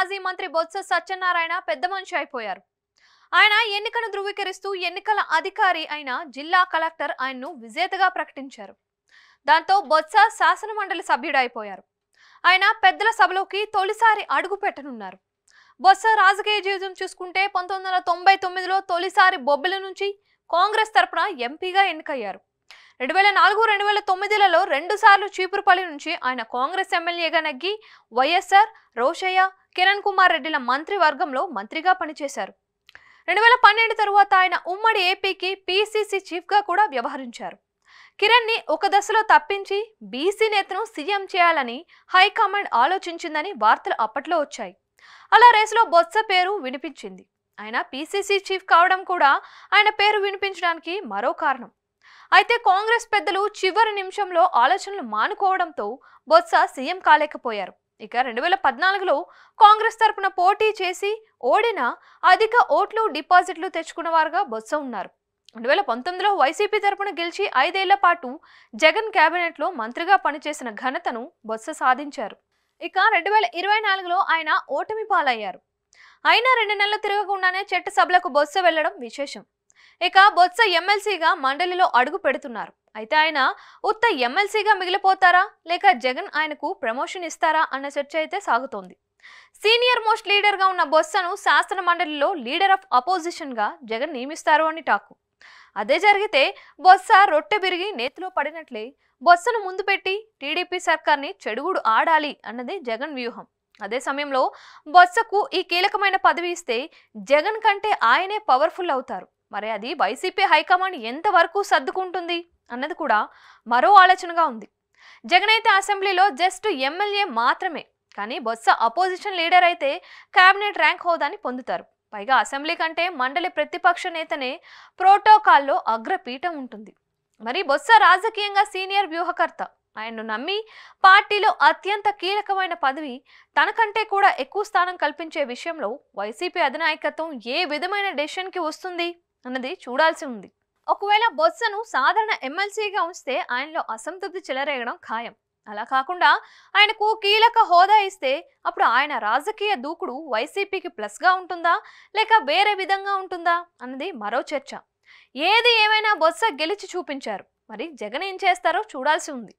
మాజీ మంత్రి బొత్స సత్యనారాయణ పెద్ద మనిషి అయిపోయారు. ఆయన ఎన్నికను ధృవీకరిస్తూ ఎన్నికల అధికారి అయిన జిల్లా కలెక్టర్ ఆయన్ను విజేతగా ప్రకటించారు. దాంతో బొత్స శాసనమండలి సభ్యుడైపోయారు. ఆయన పెద్దల సభలోకి తొలిసారి అడుగు పెట్టనున్నారు. బొత్స రాజకీయ జీవితం చూసుకుంటే 1999లో తొలిసారి బొబ్బిలి నుంచి కాంగ్రెస్ తరపున ఎంపీగా ఎన్నికయ్యారు. 2004-2009లలో 2 సార్లు చీపురుపల్లి నుంచి ఆయన కాంగ్రెస్ ఎమ్మెల్యేగా నెగ్గి వైఎస్ఆర్, రోషయ్య, కిరణ్ కుమార్ రెడ్డిల మంత్రివర్గంలో మంత్రిగా పనిచేశారు. 2012 తరువాత ఆయన ఉమ్మడి ఏపీకి పీసీసీ చీఫ్గా కూడా వ్యవహరించారు. కిరణ్ని ఒక దశలో తప్పించి బీసీ నేతను సీఎం చేయాలని హైకమాండ్ ఆలోచించిందని వార్తలు అప్పట్లో వచ్చాయి. అలా రేసులో బొత్స పేరు వినిపించింది. ఆయన పీసీసీ చీఫ్ కావడం కూడా ఆయన పేరు వినిపించడానికి మరో కారణం. అయితే కాంగ్రెస్ పెద్దలు చివరి నిమిషంలో ఆలోచనలు మానుకోవడంతో బొత్స సీఎం కాలేకపోయారు. ఇక 2014లో కాంగ్రెస్ తరపున పోటీ చేసి ఓడిన అధిక ఓట్లు డిపాజిట్లు తెచ్చుకున్న వారుగా బొత్స ఉన్నారు. 2019లో వైసీపీ తరపున గెలిచి 5 ఏళ్ల పాటు జగన్ కేబినెట్లో మంత్రిగా పనిచేసిన ఘనతను బొత్స సాధించారు. ఇక 2024లో ఆయన ఓటమి పాలయ్యారు. అయినా 2 నెలలు తిరగకుండానే చట్టసభలకు బొత్స వెళ్లడం విశేషం. ఇక బొత్స ఎమ్మెల్సీగా మండలిలో అడుగు పెడుతున్నారు. అయితే ఆయన ఉత్త ఎమ్మెల్సీగా మిగిలిపోతారా లేక జగన్ ఆయనకు ప్రమోషన్ ఇస్తారా అన్న చర్చ అయితే సాగుతోంది. సీనియర్ మోస్ట్ లీడర్ గా ఉన్న బొత్సను శాసన మండలిలో లీడర్ ఆఫ్ అపోజిషన్ గా జగన్ నియమిస్తారు అని టాకు. అదే జరిగితే బొత్స రొట్టె బిరిగి నేతిలో పడినట్లే. బొత్సను ముందు పెట్టి టీడీపీ సర్కార్ని చెడుగుడు ఆడాలి అన్నది జగన్ వ్యూహం. అదే సమయంలో బొత్సకు ఈ కీలకమైన పదవి ఇస్తే జగన్ కంటే ఆయనే పవర్ఫుల్ అవుతారు. మరి అది వైసీపీ హైకమాండ్ ఎంతవరకు సర్దుకుంటుంది అన్నది కూడా మరో ఆలోచనగా ఉంది. జగన్ అయితే అసెంబ్లీలో జస్ట్ ఎమ్మెల్యే మాత్రమే, కానీ బొత్స అపోజిషన్ లీడర్ అయితే కేబినెట్ ర్యాంక్ హోదాని పొందుతారు. పైగా అసెంబ్లీ కంటే మండలి ప్రతిపక్ష నేతనే ప్రోటోకాల్లో అగ్రపీఠం ఉంటుంది. మరి బొత్స రాజకీయంగా సీనియర్ వ్యూహకర్త. ఆయన్ను నమ్మి పార్టీలో అత్యంత కీలకమైన పదవి, తనకంటే కూడా ఎక్కువ స్థానం కల్పించే విషయంలో వైసీపీ అధినాయకత్వం ఏ విధమైన డెసిషన్కి వస్తుంది అన్నది చూడాల్సి ఉంది. ఒకవేళ బొత్సను సాధారణ ఎమ్మెల్సీగా ఉంచితే ఆయనలో అసంతృప్తి చెలరేగడం ఖాయం. అలా కాకుండా ఆయనకు కీలక హోదా ఇస్తే అప్పుడు ఆయన రాజకీయ దూకుడు వైసీపీకి ప్లస్గా ఉంటుందా లేక వేరే విధంగా ఉంటుందా అన్నది మరో చర్చ. ఏది ఏమైనా బొత్స గెలిచి చూపించారు. మరి జగన్ ఏం చేస్తారో చూడాల్సి ఉంది.